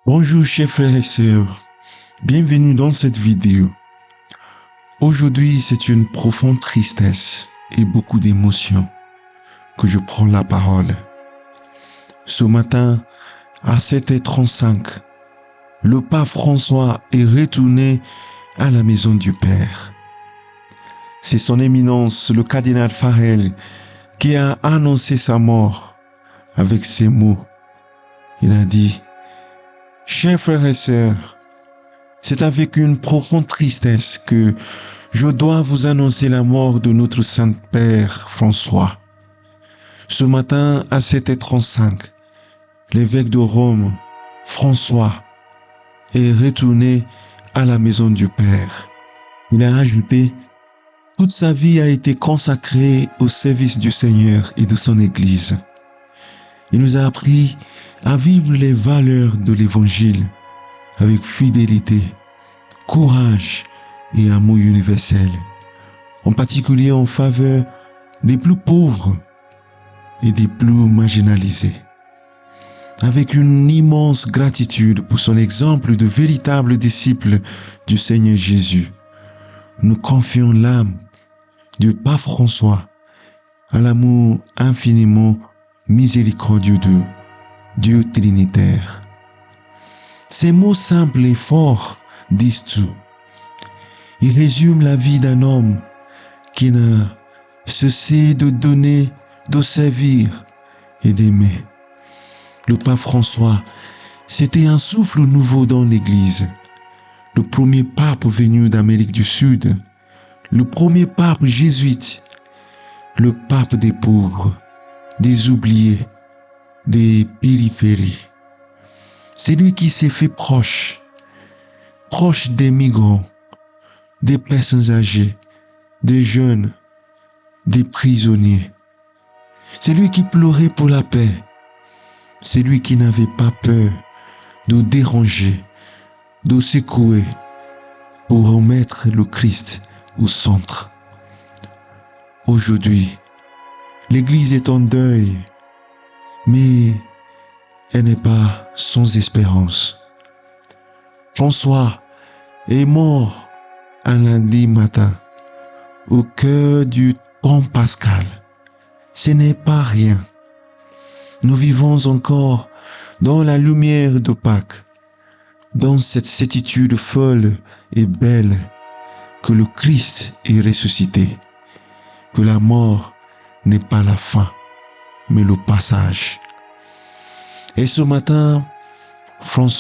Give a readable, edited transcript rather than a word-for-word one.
Bonjour chers frères et sœurs, bienvenue dans cette vidéo. Aujourd'hui c'est une profonde tristesse et beaucoup d'émotions que je prends la parole. Ce matin à 7h35, le pape François est retourné à la maison du Père. C'est son éminence le cardinal Farel qui a annoncé sa mort avec ces mots. Il a dit: chers frères et sœurs, c'est avec une profonde tristesse que je dois vous annoncer la mort de notre Saint-Père François. Ce matin à 7h35, l'évêque de Rome, François, est retourné à la maison du Père. Il a ajouté: toute sa vie a été consacrée au service du Seigneur et de son Église. Il nous a appris à vivre les valeurs de l'Évangile avec fidélité, courage et amour universel, en particulier en faveur des plus pauvres et des plus marginalisés. Avec une immense gratitude pour son exemple de véritable disciple du Seigneur Jésus, nous confions l'âme du pape François à l'amour infiniment miséricordieux de Dieu Trinitaire. Ces mots simples et forts disent tout. Ils résument la vie d'un homme qui n'a cessé de donner, de servir et d'aimer. Le pape François, c'était un souffle nouveau dans l'Église. Le premier pape venu d'Amérique du Sud, le premier pape jésuite, le pape des pauvres, des oubliés, des périphéries. C'est lui qui s'est fait proche des migrants, des personnes âgées, des jeunes, des prisonniers. C'est lui qui pleurait pour la paix. C'est lui qui n'avait pas peur de déranger, de secouer, pour remettre le Christ au centre. Aujourd'hui, l'Église est en deuil, mais elle n'est pas sans espérance. François est mort un lundi matin, au cœur du temps pascal. Ce n'est pas rien. Nous vivons encore dans la lumière de Pâques, dans cette certitude folle et belle que le Christ est ressuscité, que la mort n'est pas la fin, mais le passage. Et ce matin, François